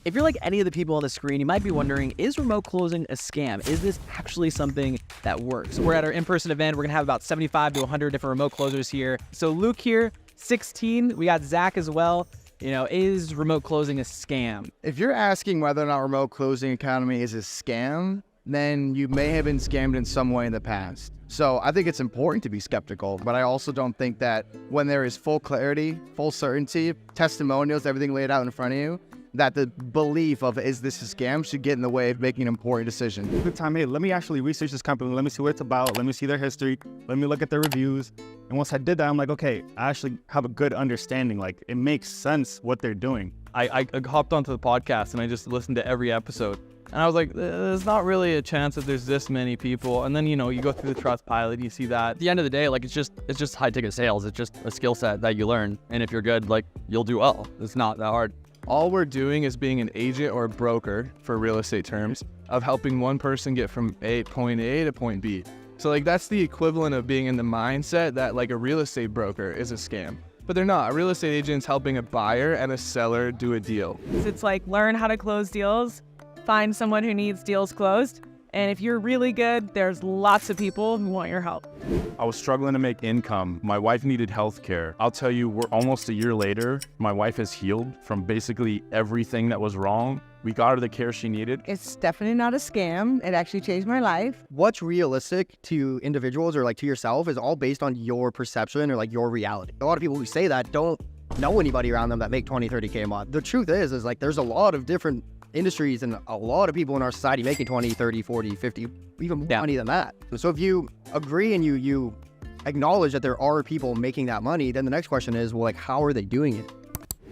If you're like any of the people on the screen, you might be wondering, is remote closing a scam? Is this actually something that works? We're at our in-person event. We're gonna have about 75 to 100 different remote closers here. So Luke here, 16. We got Zach as well. Is remote closing a scam? If you're asking whether or not Remote Closing Academy is a scam, then you may have been scammed in some way in the past. So I think it's important to be skeptical, but I also don't think that when there is full clarity, full certainty, testimonials, everything laid out in front of you, that the belief of is this a scam should get in the way of making an important decision. Good time, hey, let me actually research this company. Let me see what it's about. Let me see their history. Let me look at their reviews. And once I did that, I'm like, okay, I actually have a good understanding. Like, it makes sense what they're doing. I hopped onto the podcast and I just listened to every episode. And I was like, there's not really a chance that there's this many people. And then, you go through the Trustpilot, you see that. At the end of the day, like, it's just high ticket sales. It's just a skill set that you learn. And if you're good, like, you'll do well. It's not that hard. All we're doing is being an agent or a broker, for real estate terms, of helping one person get from point A to point B. So like that's the equivalent of being in the mindset that like a real estate broker is a scam. But they're not. A real estate agent's helping a buyer and a seller do a deal. It's like learn how to close deals, find someone who needs deals closed, and if you're really good, there's lots of people who want your help. I was struggling to make income. My wife needed health care. I'll tell you, we're almost a year later. My wife has healed from basically everything that was wrong. We got her the care she needed. It's definitely not a scam. It actually changed my life. What's realistic to individuals or like to yourself is all based on your perception or like your reality. A lot of people who say that don't know anybody around them that make 20, 30K a month. The truth is like there's a lot of different industries and a lot of people in our society making 20, 30, 40, 50, even more money than that. So if you agree and you acknowledge that there are people making that money, then the next question is, well, like, how are they doing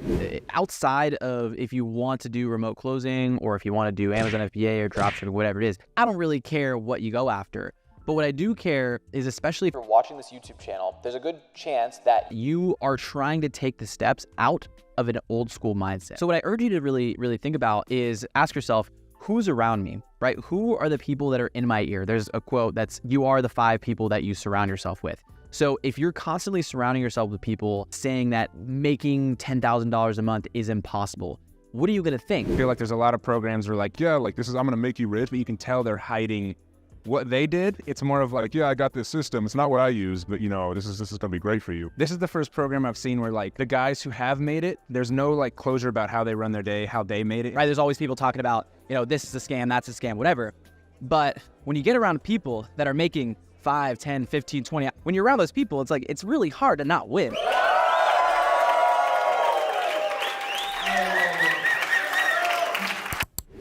it? Outside of if you want to do remote closing or if you want to do Amazon FBA or dropshipping, whatever it is, I don't really care what you go after. But what I do care is, especially if you're watching this YouTube channel, there's a good chance that you are trying to take the steps out of an old school mindset. So what I urge you to really think about is ask yourself, who's around me, right? Who are the people that are in my ear? There's a quote that's, you are the 5 people that you surround yourself with. So if you're constantly surrounding yourself with people saying that making $10,000 a month is impossible, what are you gonna think? I feel like there's a lot of programs where like, yeah, like I'm gonna make you rich, but you can tell they're hiding what they did. It's more of like, yeah, I got this system. It's not what I use, but this is gonna be great for you. This is the first program I've seen where like the guys who have made it, there's no like closure about how they run their day, how they made it. Right, there's always people talking about, this is a scam, that's a scam, whatever. But when you get around people that are making 5, 10, 15, 20, when you're around those people, it's like, it's really hard to not win.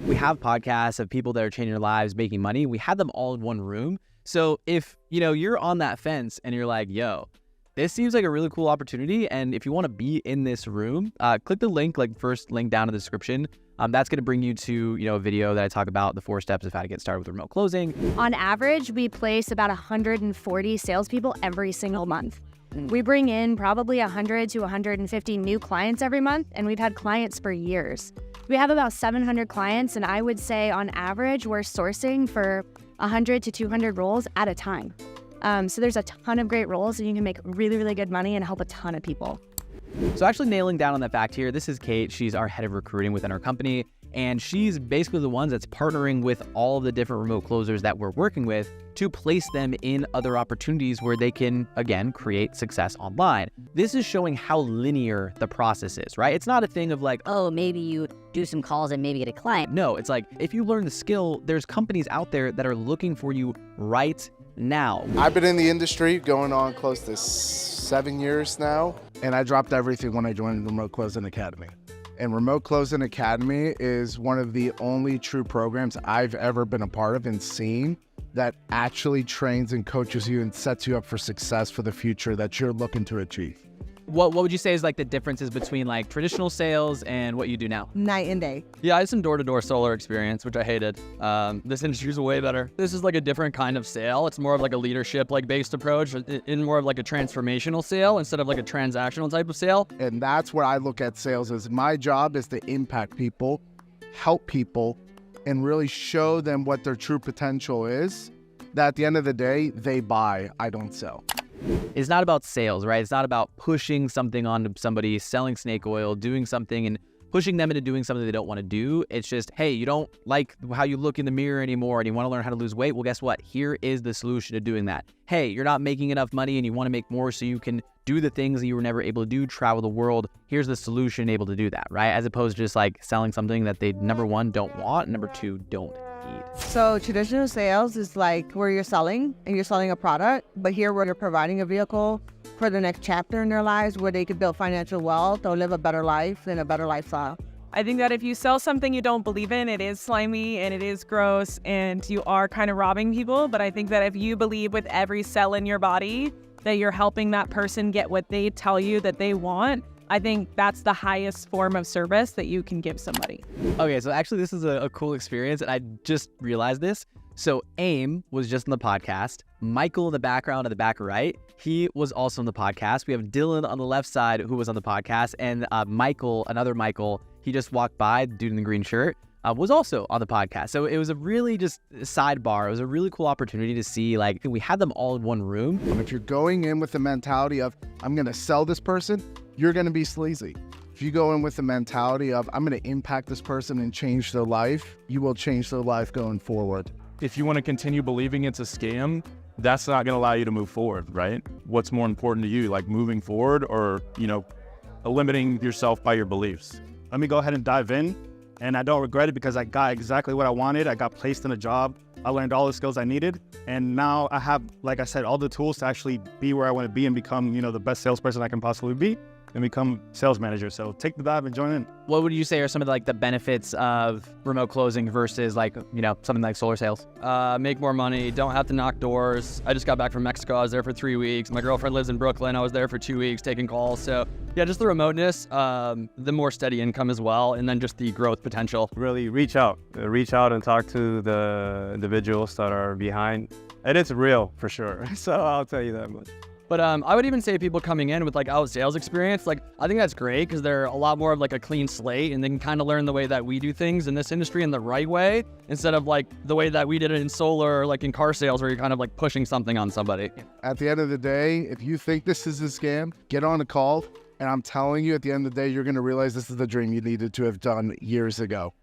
We have podcasts of people that are changing their lives, making money. We had them all in one room. So if, you're on that fence and you're like, yo, this seems like a really cool opportunity, and if you want to be in this room, click the link, first link down in the description. That's going to bring you to, a video that I talk about the 4 steps of how to get started with remote closing. On average, we place about 140 salespeople every single month. We bring in probably 100 to 150 new clients every month, and we've had clients for years. We have about 700 clients, and I would say on average, we're sourcing for 100 to 200 roles at a time. So there's a ton of great roles, and you can make really, really good money and help a ton of people. So actually nailing down on that fact here, this is Kate. She's our head of recruiting within our company, and she's basically the one that's partnering with all of the different remote closers that we're working with to place them in other opportunities where they can, again, create success online. This is showing how linear the process is, right? It's not a thing of like, oh, maybe you do some calls and maybe get a client. No, it's like, if you learn the skill, there's companies out there that are looking for you right now. I've been in the industry going on close to 7 years now. And I dropped everything when I joined Remote Closing Academy. And Remote Closing Academy is one of the only true programs I've ever been a part of and seen that actually trains and coaches you and sets you up for success for the future that you're looking to achieve. What would you say is like the differences between like traditional sales and what you do now? Night and day. Yeah, I had some door-to-door solar experience, which I hated. This industry is way better. This is like a different kind of sale. It's more of like a leadership based approach, in more of like a transformational sale instead of like a transactional type of sale. And that's where I look at sales as my job is to impact people, help people, and really show them what their true potential is. That at the end of the day, they buy, I don't sell. It's not about sales, right? It's not about pushing something onto somebody, selling snake oil, doing something and pushing them into doing something they don't want to do. It's just, hey, you don't like how you look in the mirror anymore and you want to learn how to lose weight. Well, guess what? Here is the solution to doing that. Hey, you're not making enough money and you want to make more so you can do the things that you were never able to do, travel the world. Here's the solution able to do that, right? As opposed to just like selling something that they, number one, don't want, number two, don't need. So traditional sales is like where you're selling and you're selling a product, but here where you're providing a vehicle for the next chapter in their lives where they could build financial wealth or live a better life and a better lifestyle. I think that if you sell something you don't believe in, it is slimy and it is gross and you are kind of robbing people. But I think that if you believe with every cell in your body that you're helping that person get what they tell you that they want, I think that's the highest form of service that you can give somebody. Okay, so actually this is a cool experience and I just realized this. So AIM was just on the podcast. Michael in the background at the back right, he was also on the podcast. We have Dylan on the left side who was on the podcast, and Michael, another Michael, he just walked by, the dude in the green shirt, was also on the podcast. So it was a really just sidebar. It was a really cool opportunity to see, like, we had them all in one room. If you're going in with the mentality of, I'm going to sell this person, you're going to be sleazy. If you go in with the mentality of, I'm going to impact this person and change their life, you will change their life going forward. If you want to continue believing it's a scam, that's not going to allow you to move forward, right? What's more important to you, like moving forward or, limiting yourself by your beliefs? Let me go ahead and dive in. And I don't regret it because I got exactly what I wanted. I got placed in a job. I learned all the skills I needed. And now I have, like I said, all the tools to actually be where I want to be and become, the best salesperson I can possibly be and become sales manager. So take the dive and join in. What would you say are some of the benefits of remote closing versus something like solar sales? Make more money, don't have to knock doors. I just got back from Mexico. I was there for 3 weeks. My girlfriend lives in Brooklyn. I was there for 2 weeks taking calls. So yeah, just the remoteness, the more steady income as well, and then just the growth potential. Really reach out and talk to the individuals that are behind. And it's real for sure. So I'll tell you that much. But I would even say people coming in with out sales experience, I think that's great because they're a lot more of a clean slate and they can kind of learn the way that we do things in this industry in the right way instead of the way that we did it in solar, or in car sales where you're kind of pushing something on somebody. At the end of the day, if you think this is a scam, get on a call. And I'm telling you, at the end of the day, you're going to realize this is the dream you needed to have done years ago.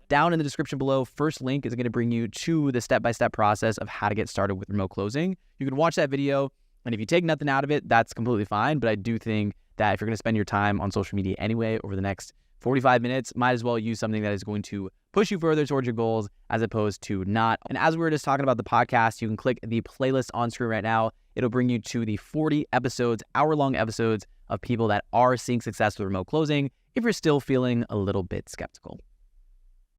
Down in the description below, first link is going to bring you to the step-by-step process of how to get started with remote closing. You can watch that video. And if you take nothing out of it, that's completely fine. But I do think that if you're going to spend your time on social media anyway over the next 45 minutes, might as well use something that is going to push you further towards your goals as opposed to not. And as we were just talking about the podcast, you can click the playlist on screen right now. It'll bring you to the 40 episodes, hour-long episodes of people that are seeing success with remote closing if you're still feeling a little bit skeptical.